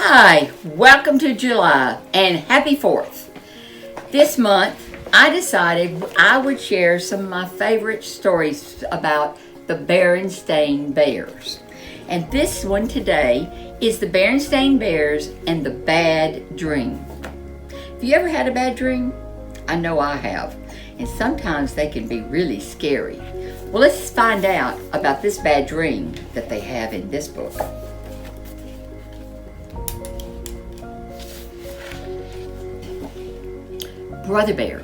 Hi, welcome to July and happy 4th. This month I decided I would share some of my favorite stories about the Berenstain Bears. And this one today is the Berenstain Bears and the Bad Dream. Have you ever had a bad dream? I know I have. And sometimes they can be really scary. Well, let's find out about this bad dream that they have in this book. Brother Bear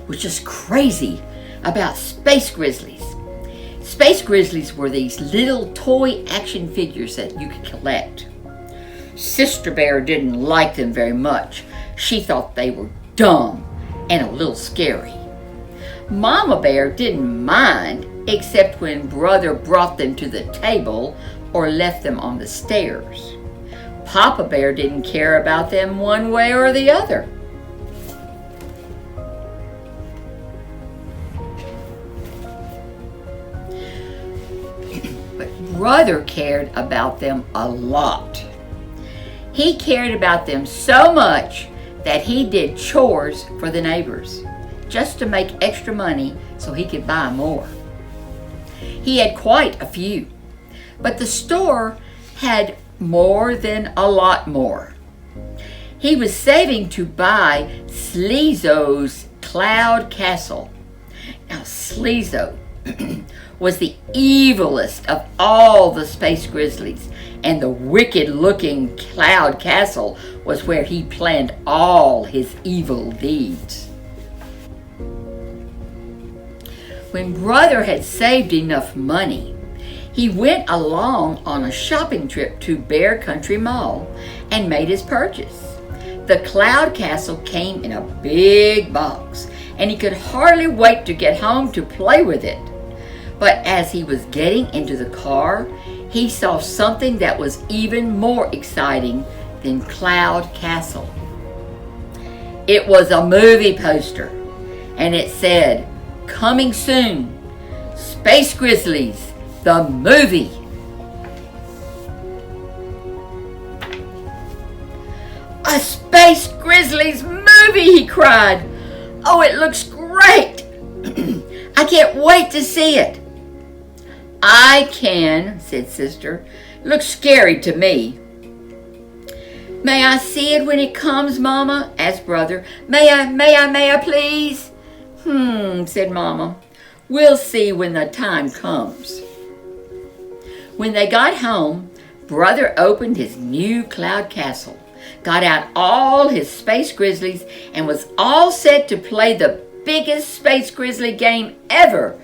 was just crazy about space grizzlies. Space grizzlies were these little toy action figures that you could collect. Sister Bear didn't like them very much. She thought they were dumb and a little scary. Mama Bear didn't mind, except when Brother brought them to the table or left them on the stairs. Papa Bear didn't care about them one way or the other. Brother cared about them a lot. He cared about them so much that he did chores for the neighbors just to make extra money so he could buy more. He had quite a few, but the store had more than a lot more. He was saving to buy Sleezo's Cloud Castle. Now Sleezo was the evilest of all the space grizzlies, and the wicked-looking Cloud Castle was where he planned all his evil deeds. When Brother had saved enough money, he went along on a shopping trip to Bear Country Mall and made his purchase. The Cloud Castle came in a big box, and he could hardly wait to get home to play with it. But as he was getting into the car, he saw something that was even more exciting than Cloud Castle. It was a movie poster, and it said, "Coming soon, Space Grizzlies, the movie." "A Space Grizzlies movie!" he cried. "Oh, it looks great! I can't wait to see it." "I can," said Sister. "Looks scary to me." "May I see it when it comes, Mama?" asked Brother. May I, please?" Said Mama. "We'll see when the time comes." When they got home, Brother opened his new Cloud Castle, got out all his space grizzlies, and was all set to play the biggest space grizzly game ever.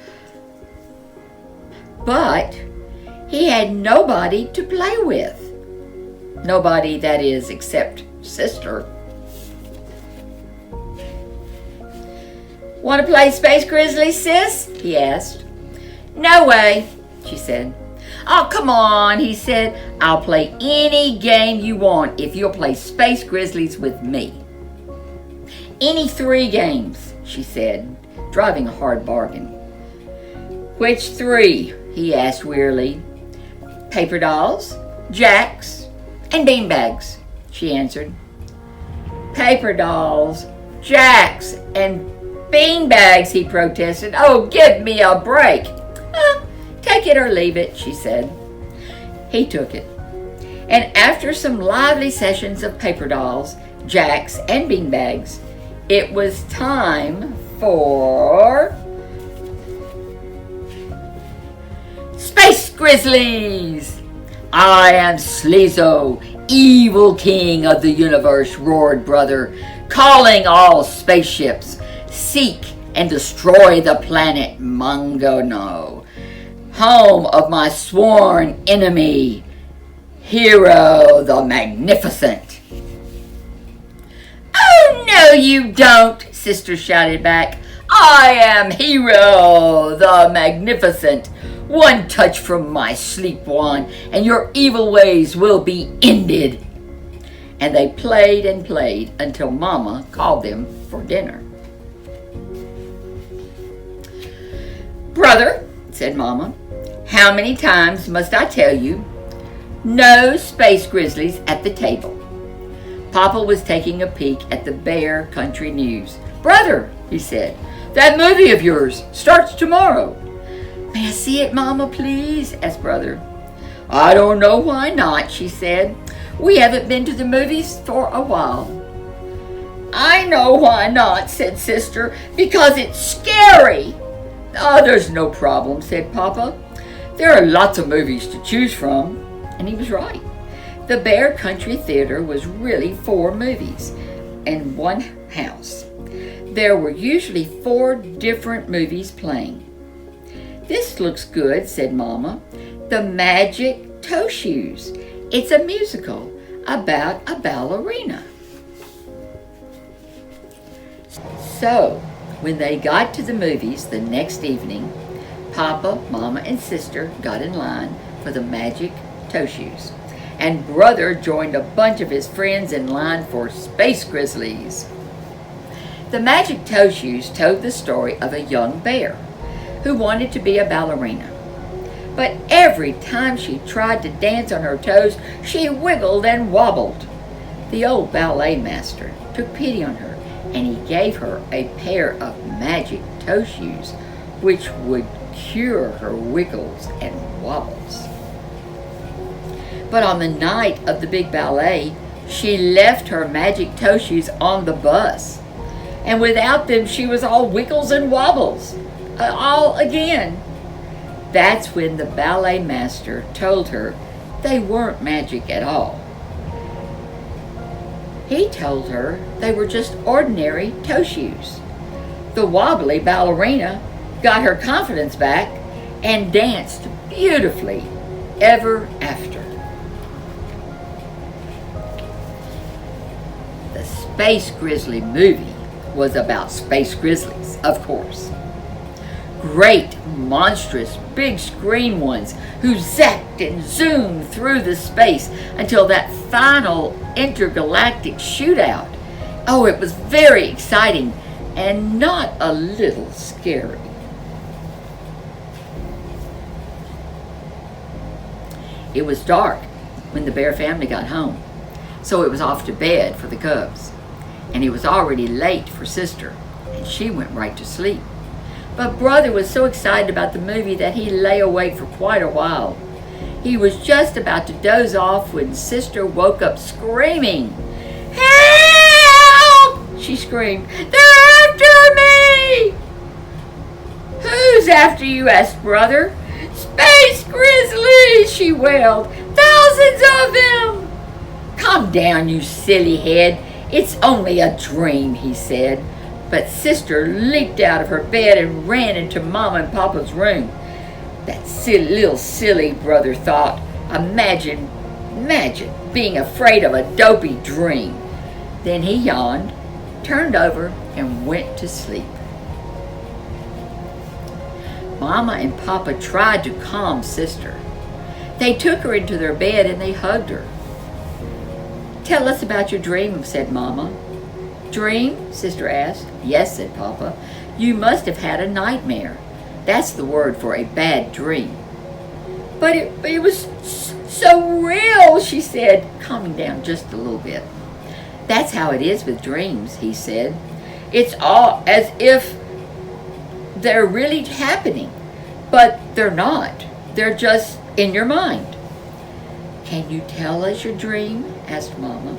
But he had nobody to play with. Nobody, that is, except Sister. "Want to play Space Grizzly, sis?" he asked. "No way," she said. "Oh, come on," he said. "I'll play any game you want if you'll play Space Grizzlies with me." "Any 3 games," she said, driving a hard bargain. "Which 3? he asked wearily. "Paper dolls, jacks, and beanbags," she answered. "Paper dolls, jacks, and beanbags," he protested. "Oh, give me a break." "Take it or leave it," she said. He took it. And after some lively sessions of paper dolls, jacks, and beanbags, it was time for Space Grizzlies! "I am Sleezo, evil king of the universe," roared Brother, "calling all spaceships. Seek and destroy the planet Mongono, home of my sworn enemy, Hero the Magnificent." "Oh, no you don't," Sister shouted back. "I am Hero the Magnificent. One touch from my sleep wand, and your evil ways will be ended." And they played and played until Mama called them for dinner. "Brother," said Mama, "how many times must I tell you? No space grizzlies at the table. Papa was taking a peek at the Bear Country News. "Brother," he said, "that movie of yours starts tomorrow." "May I see it, Mama, please?" asked Brother. "I don't know why not," she said. "We haven't been to the movies for a while." "I know why not," said Sister, "because it's scary." "Oh, there's no problem," said Papa. "There are lots of movies to choose from." And he was right. The Bear Country Theater was really 4 movies in one house. There were usually 4 different movies playing. "This looks good," said Mama. "The Magic Toe Shoes. It's a musical about a ballerina." So, when they got to the movies the next evening, Papa, Mama, and Sister got in line for the Magic Toe Shoes, and Brother joined a bunch of his friends in line for Space Grizzlies. The Magic Toe Shoes told the story of a young bear who wanted to be a ballerina. But every time she tried to dance on her toes, she wiggled and wobbled. The old ballet master took pity on her, and he gave her a pair of magic toe shoes which would cure her wiggles and wobbles. But on the night of the big ballet, she left her magic toe shoes on the bus, and without them she was all wiggles and wobbles, all again. That's when the ballet master told her they weren't magic at all. He told her they were just ordinary toe shoes. The wobbly ballerina got her confidence back and danced beautifully ever after. The Space Grizzly movie was about space grizzlies, of course. Great, monstrous, big screen ones who zapped and zoomed through the space until that final intergalactic shootout. Oh, it was very exciting and not a little scary. It was dark when the Bear family got home, so it was off to bed for the cubs. And it was already late for Sister, and she went right to sleep. But Brother was so excited about the movie that he lay awake for quite a while. He was just about to doze off when Sister woke up screaming. "Help!" she screamed. "They're after me!" "Who's after you?" asked Brother. "Space Grizzlies!" she wailed. "Thousands of them!" "Calm down, you silly head. It's only a dream," he said. But Sister leaped out of her bed and ran into Mama and Papa's room. That little silly, Brother thought. Imagine being afraid of a dopey dream. Then he yawned, turned over, and went to sleep. Mama and Papa tried to calm Sister. They took her into their bed and they hugged her. "Tell us about your dream," said Mama. "Dream?" Sister asked. "Yes," said Papa. "You must have had a nightmare. That's the word for a bad dream." But it was so real," she said, calming down just a little bit. "That's how it is with dreams," he said. "It's all as if they're really happening, but they're not. They're just in your mind." "Can you tell us your dream?" asked Mama.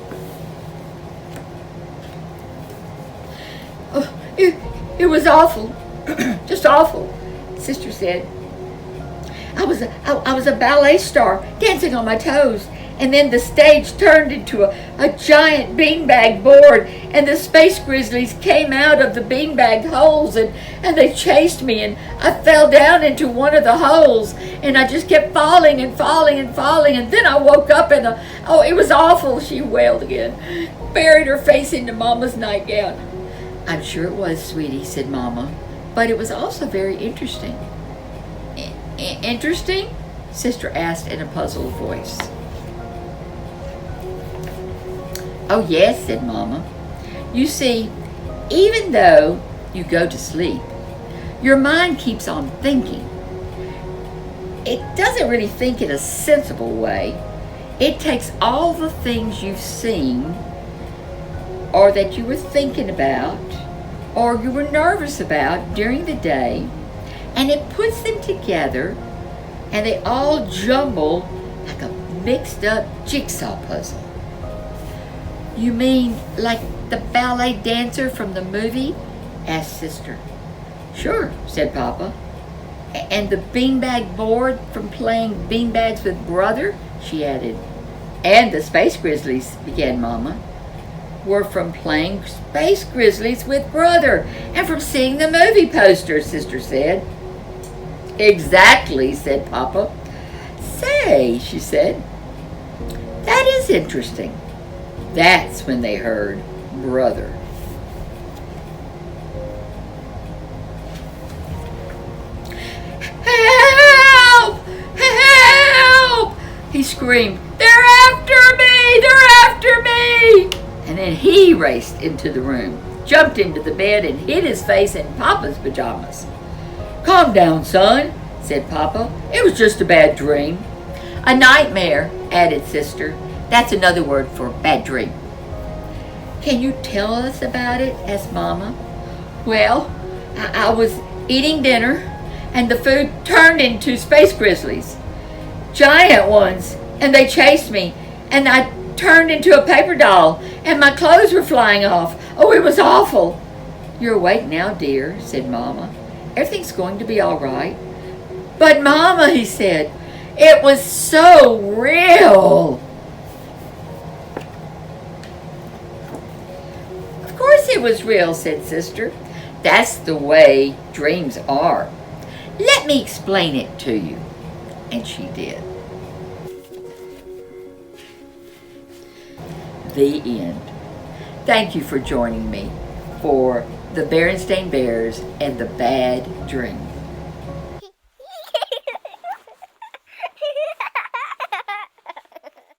"Oh, it was awful, just awful," Sister said. I was a ballet star dancing on my toes, and then the stage turned into a giant beanbag board, and the Space Grizzlies came out of the beanbag holes, and they chased me, and I fell down into one of the holes, and I just kept falling and falling and falling, and then I woke up and oh, it was awful," she wailed again, buried her face into Mama's nightgown. "I'm sure it was, sweetie," said Mama, "but it was also very interesting." "Interesting?" Sister asked in a puzzled voice. "Oh, yes," said Mama. "You see, even though you go to sleep, your mind keeps on thinking. It doesn't really think in a sensible way. It takes all the things you've seen or that you were thinking about or you were nervous about during the day, and it puts them together and they all jumble like a mixed up jigsaw puzzle. You mean like the ballet dancer from the movie? Asked Sister. Sure, said Papa. And the beanbag board from playing beanbags with Brother? She added. And the Space Grizzlies, began Mama, were from playing Space Grizzlies with Brother and from seeing the movie poster, Sister said. Exactly, said Papa. Say, she said, that is interesting. That's when they heard Brother. Help! Help! He screamed, they're after me! They're after me! And then he raced into the room, jumped into the bed, and hid his face in Papa's pajamas. Calm down, son, said Papa. It was just a bad dream. A nightmare, added Sister. That's another word for bad dream. Can you tell us about it? Asked Mama. Well, I was eating dinner, and the food turned into space grizzlies. Giant ones, and they chased me, and I turned into a paper doll, and my clothes were flying off. Oh, it was awful. You're awake now, dear, said Mama. Everything's going to be all right. But Mama, he said, it was so real. Of course it was real, said Sister. That's the way dreams are. Let me explain it to you. And she did. The end. Thank you for joining me for the Berenstain Bears and the Bad Dream.